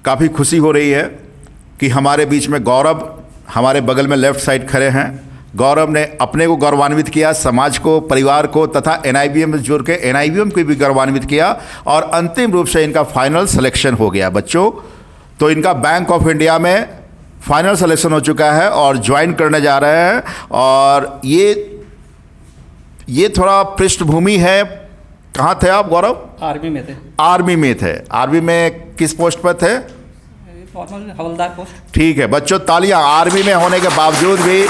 काफ़ी खुशी हो रही है कि हमारे बीच में गौरव हमारे बगल में लेफ़्ट साइड खड़े हैं। गौरव ने अपने को गौरवान्वित किया, समाज को, परिवार को तथा NIBM में जुड़ के NIBM को भी गौरवान्वित किया और अंतिम रूप से इनका फाइनल सिलेक्शन हो गया बच्चों। तो इनका बैंक ऑफ इंडिया में फाइनल सिलेक्शन हो चुका है और ज्वाइन करने जा रहे हैं। और ये थोड़ा पृष्ठभूमि है। कहाँ थे आप गौरव? आर्मी में थे। आर्मी में थे। आर्मी में किस पोस्ट पर थे? फॉर्मल हवलदार पोस्ट। ठीक है बच्चों, तालियां। आर्मी में होने के बावजूद भी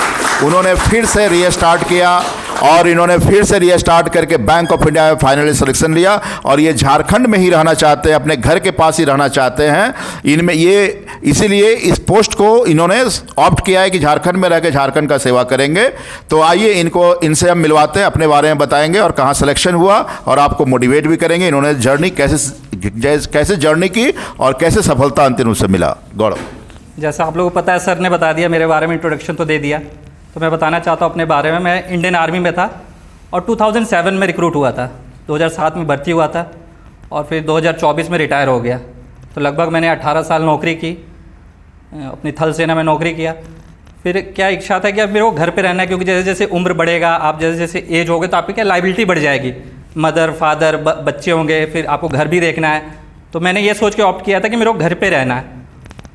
उन्होंने फिर से रीस्टार्ट किया और इन्होंने फिर से रीस्टार्ट करके बैंक ऑफ इंडिया में फाइनली सिलेक्शन लिया और ये झारखंड में ही रहना चाहते हैं, अपने घर के पास ही रहना चाहते हैं। इनमें ये इसीलिए इस पोस्ट को इन्होंने ऑप्ट किया है कि झारखंड में रह के झारखंड का सेवा करेंगे। तो आइए इनसे हम मिलवाते हैं, अपने बारे में बताएंगे और कहाँ सिलेक्शन हुआ और आपको मोटिवेट भी करेंगे इन्होंने जर्नी कैसे जर्नी की और कैसे सफलता अंतिम रूप से मिला। गौरव, जैसा आप लोगों को पता है, सर ने बता दिया, मेरे बारे में इंट्रोडक्शन तो दे दिया, तो मैं बताना चाहता हूँ अपने बारे में। मैं इंडियन आर्मी में था और 2007 में रिक्रूट हुआ था, 2007 में भर्ती हुआ था और फिर 2024 में रिटायर हो गया। तो लगभग मैंने 18 साल नौकरी की, अपनी थल सेना में नौकरी किया। फिर क्या इच्छा था कि अब मेरे को घर पे रहना है, क्योंकि जैसे जैसे उम्र बढ़ेगा, आप जैसे जैसे एज होगे तो आपकी क्या लाइबिलिटी बढ़ जाएगी, मदर फादर बच्चे होंगे, फिर आपको घर भी देखना है। तो मैंने ये सोच के ऑप्ट किया था कि मेरे को घर पे रहना है।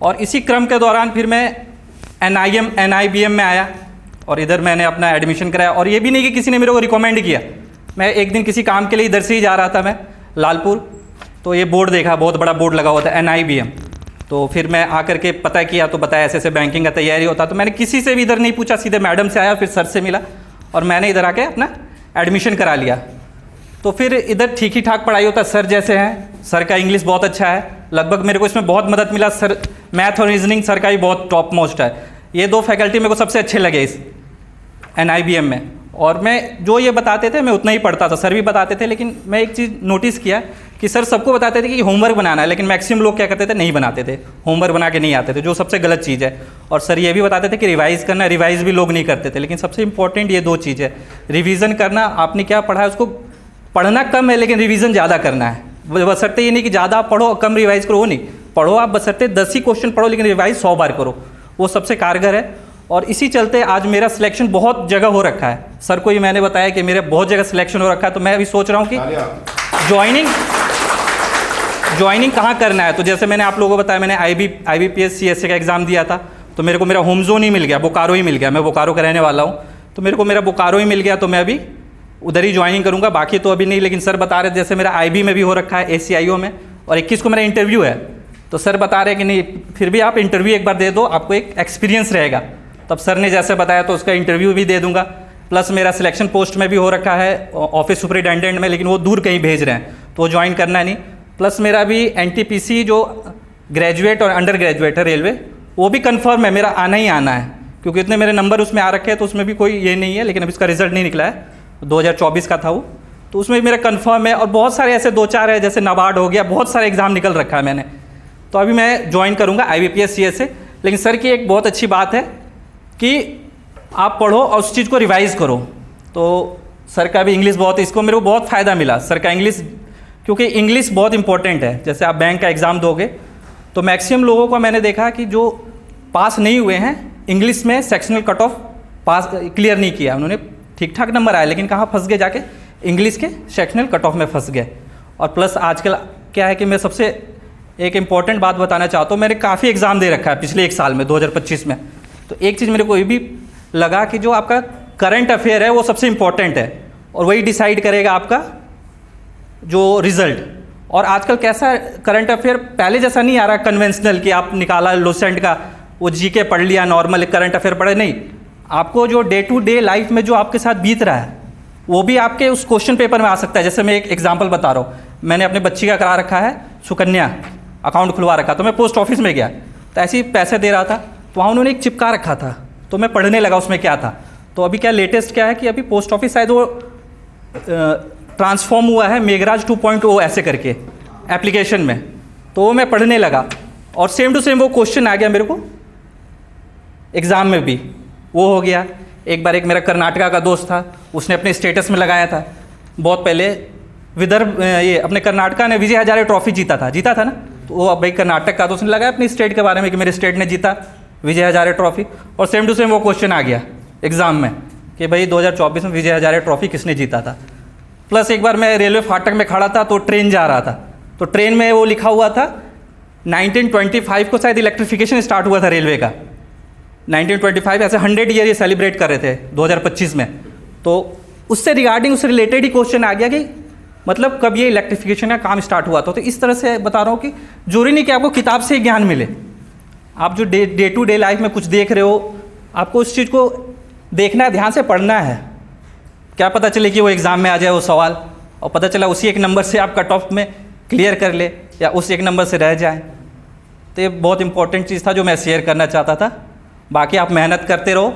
और इसी क्रम के दौरान फिर मैं NIBM में आया और इधर मैंने अपना एडमिशन कराया। और ये भी नहीं कि किसी ने मेरे को रिकमेंड किया, मैं एक दिन किसी काम के लिए इधर से ही जा रहा था मैं लालपुर, तो ये बोर्ड देखा, बहुत बड़ा बोर्ड लगा हुआ था NIBM। तो फिर मैं आकर के पता किया तो बताया ऐसे ऐसे बैंकिंग का तैयारी होता। तो मैंने किसी से भी इधर नहीं पूछा, सीधे मैडम से आया, फिर सर से मिला और मैंने इधर आके अपना एडमिशन करा लिया। तो फिर इधर ठीक ही ठाक पढ़ाई होता है, सर जैसे हैं, सर का इंग्लिश बहुत अच्छा है, लगभग मेरे को इसमें बहुत मदद मिला। सर मैथ और रीजनिंग सर का भी बहुत टॉप मोस्ट है। ये दो फैकल्टी मेरे को सबसे अच्छे लगे इस NIBM में। और मैं जो ये बताते थे मैं उतना ही पढ़ता था, सर भी बताते थे। लेकिन मैं एक चीज़ नोटिस किया कि सर सबको बताते थे कि होमवर्क बनाना है, लेकिन मैक्सिमम लोग क्या करते थे, नहीं बनाते थे, होमवर्क बना के नहीं आते थे, जो सबसे गलत चीज़ है। और सर ये भी बताते थे कि रिवाइज़ करना, रिवाइज़ भी लोग नहीं करते थे। लेकिन सबसे इंपॉर्टेंट ये दो चीज़ है, रिविज़न करना। आपने क्या पढ़ा है उसको पढ़ना कम है, लेकिन रिवीजन ज़्यादा करना है। बशर्ते ये नहीं कि ज़्यादा पढ़ो कम रिवाइज करो, वो नहीं, पढ़ो आप बशर्ते 10 ही क्वेश्चन पढ़ो, लेकिन रिवाइज 100 बार करो, वो सबसे कारगर है। और इसी चलते आज मेरा सिलेक्शन बहुत जगह हो रखा है। सर को ही मैंने बताया कि मेरे बहुत जगह सिलेक्शन हो रखा है। तो मैं अभी सोच रहा हूँ कि ज्वाइनिंग कहाँ करना है। तो जैसे मैंने आप लोगों को बताया, मैंने IBPS CSA का एग्ज़ाम दिया था, तो मेरे को मेरा होम जोन ही मिल गया, बोकारो ही मिल गया। मैं बोकारो का रहने वाला हूँ, तो मेरे को मेरा बोकारो ही मिल गया। तो मैं अभी उधर ही ज्वाइनिंग करूंगा, बाकी तो अभी नहीं। लेकिन सर बता रहे जैसे मेरा IB में भी हो रखा है, ACIO में, और 21 को मेरा इंटरव्यू है। तो सर बता रहे कि नहीं, फिर भी आप इंटरव्यू एक बार दे दो, आपको एक एक्सपीरियंस रहेगा। तब सर ने जैसे बताया तो उसका इंटरव्यू भी दे दूंगा। प्लस मेरा सिलेक्शन पोस्ट में भी हो रखा है, ऑफिस सुपरिटेंडेंट में, लेकिन वो दूर कहीं भेज रहे हैं तो वो ज्वाइन करना है नहीं। प्लस मेरा भी NTPC जो ग्रेजुएट और अंडर ग्रेजुएट है रेलवे, वो भी कन्फर्म है, मेरा आना ही आना है, क्योंकि इतने मेरे नंबर उसमें आ रखे हैं। तो उसमें भी कोई ये नहीं है, लेकिन अभी उसका रिजल्ट नहीं निकला है, 2024 का था वो, तो उसमें मेरा कंफर्म है। और बहुत सारे ऐसे 2-4 है, जैसे नाबार्ड हो गया, बहुत सारे एग्जाम निकल रखा है मैंने। तो अभी मैं ज्वाइन करूंगा IBPS CSA। लेकिन सर की एक बहुत अच्छी बात है कि आप पढ़ो और उस चीज़ को रिवाइज़ करो। तो सर का भी इंग्लिश बहुत, इसको मेरे को बहुत फ़ायदा मिला सर का इंग्लिश, क्योंकि इंग्लिश बहुत इंपॉर्टेंट है। जैसे आप बैंक का एग्ज़ाम दोगे तो मैक्सिमम लोगों को मैंने देखा कि जो पास नहीं हुए हैं इंग्लिश में, सेक्शनल कट ऑफ पास क्लियर नहीं किया उन्होंने, ठीक ठाक नंबर आए, लेकिन कहाँ फंस गए, जाके इंग्लिश के सेक्शनल कट ऑफ में फंस गए। और प्लस आजकल क्या है कि मैं सबसे एक इम्पॉर्टेंट बात बताना चाहता हूँ, मैंने काफ़ी एग्ज़ाम दे रखा है पिछले एक साल में, 2025 में। तो एक चीज़ मेरे को ये भी लगा कि जो आपका करंट अफेयर है वो सबसे इम्पॉर्टेंट है, और वही डिसाइड करेगा आपका जो रिज़ल्ट। और आजकल कैसा करंट अफेयर पहले जैसा नहीं आ रहा कन्वेंशनल कि आप निकाला लोसेंट का, वो GK पढ़ लिया, नॉर्मल करंट अफेयर पढ़े, नहीं। आपको जो डे टू डे लाइफ में जो आपके साथ बीत रहा है वो भी आपके उस क्वेश्चन पेपर में आ सकता है। जैसे मैं एक एग्जांपल बता रहा हूँ, मैंने अपने बच्ची का करा रखा है सुकन्या, अकाउंट खुलवा रखा, तो मैं पोस्ट ऑफिस में गया, तो ऐसे ही पैसे दे रहा था, तो वहाँ उन्होंने एक चिपका रखा था, तो मैं पढ़ने लगा उसमें क्या था। तो अभी क्या लेटेस्ट क्या है कि अभी पोस्ट ऑफिस शायद वो ट्रांसफॉर्म हुआ है मेघराज 2.0 ऐसे करके एप्लीकेशन में, तो वो मैं पढ़ने लगा और सेम टू सेम वो क्वेश्चन आ गया मेरे को एग्ज़ाम में भी, वो हो गया। एक बार एक मेरा कर्नाटका का दोस्त था, उसने अपने स्टेटस में लगाया था बहुत पहले, विदर्भ ये अपने कर्नाटका ने विजय हजारे ट्रॉफी जीता था ना, तो वो अब भाई कर्नाटक का, तो उसने लगाया अपनी स्टेट के बारे में कि मेरे स्टेट ने जीता विजय हजारे ट्रॉफी, और सेम टू सेम वो क्वेश्चन आ गया एग्ज़ाम में कि भाई 2024 में विजय हजारे ट्रॉफी किसने जीता था। प्लस एक बार मैं रेलवे फाटक में खड़ा था तो ट्रेन जा रहा था, तो ट्रेन में वो लिखा हुआ था 1925 को शायद इलेक्ट्रिफिकेशन स्टार्ट हुआ था रेलवे का, 1925 ऐसे 100 ईयर ये सेलिब्रेट कर रहे थे 2025 में। तो उससे रिगार्डिंग, उससे रिलेटेड ही क्वेश्चन आ गया कि मतलब कब ये इलेक्ट्रिफिकेशन का काम स्टार्ट हुआ था। तो इस तरह से बता रहा हूँ कि जरूरी नहीं कि आपको किताब से ही ज्ञान मिले, आप जो डे टू डे लाइफ में कुछ देख रहे हो, आपको उस चीज़ को देखना है, ध्यान से पढ़ना है। क्या पता चले कि वो एग्ज़ाम में आ जाए वो सवाल और पता चला उसी एक नंबर से आप कट ऑफ में क्लियर कर ले या उस एक नंबर से रह जाए। तो ये बहुत इंपॉर्टेंट चीज़ था जो मैं शेयर करना चाहता था। बाकी आप मेहनत करते रहो,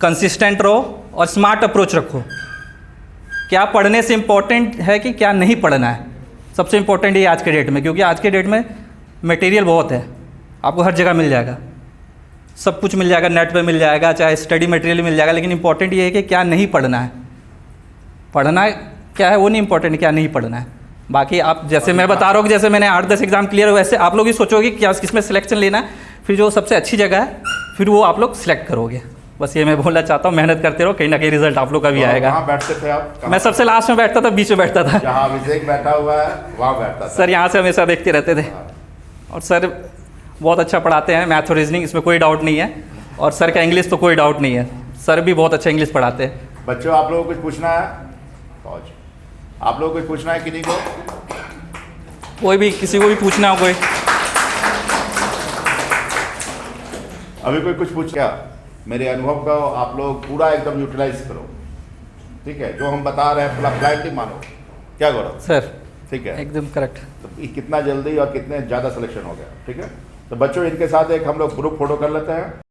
कंसिस्टेंट रहो और स्मार्ट अप्रोच रखो। क्या पढ़ने से इम्पोर्टेंट है कि क्या नहीं पढ़ना है, सबसे इम्पोर्टेंट ये आज के डेट में, क्योंकि आज के डेट में मटेरियल बहुत है, आपको हर जगह मिल जाएगा, सब कुछ मिल जाएगा, नेट पे मिल जाएगा, चाहे स्टडी मटेरियल मिल जाएगा। लेकिन इंपॉर्टेंट ये है कि क्या नहीं पढ़ना है, पढ़ना क्या है वो नहीं इंपॉर्टेंट, क्या नहीं पढ़ना है। बाकी आप जैसे मैं बता रहा हूँ कि जैसे मैंने 8-10 एग्ज़ाम क्लियर हो, वैसे आप लोग ही सोचोगे कि क्या किसमें सिलेक्शन लेना है, फिर जो सबसे अच्छी जगह है फिर वो आप लोग सिलेक्ट करोगे। बस ये मैं बोलना चाहता हूँ, मेहनत करते रहो, कहीं ना कहीं रिजल्ट आप लोग का भी आएगा। कहाँ बैठते थे आप? मैं सबसे लास्ट में बैठता था, बीच में बैठता था। जहाँ अभिषेक बैठा हुआ है वहाँ बैठता था। सर यहाँ से हमेशा देखते रहते थे और सर बहुत अच्छा पढ़ाते हैं, मैथ और रीजनिंग इसमें कोई डाउट नहीं है, और सर का इंग्लिश तो कोई डाउट नहीं है, सर भी बहुत अच्छा इंग्लिश पढ़ाते हैं। बच्चों आप लोगों को कुछ पूछना है? फौज, आप लोगों को कुछ पूछना है किन्हीं को? कोई भी, किसी को भी पूछना हो कोई। अभी कोई कुछ पूछ क्या? मेरे अनुभव का आप लोग पूरा एकदम यूटिलाइज करो, ठीक है? जो हम बता रहे हैं पूरा ब्लाइंडली मानो। क्या गौरव सर ठीक है? एकदम करेक्ट। तो कितना जल्दी और कितने ज़्यादा सिलेक्शन हो गया, ठीक है? तो बच्चों इनके साथ एक हम लोग ग्रुप फोटो कर लेते हैं।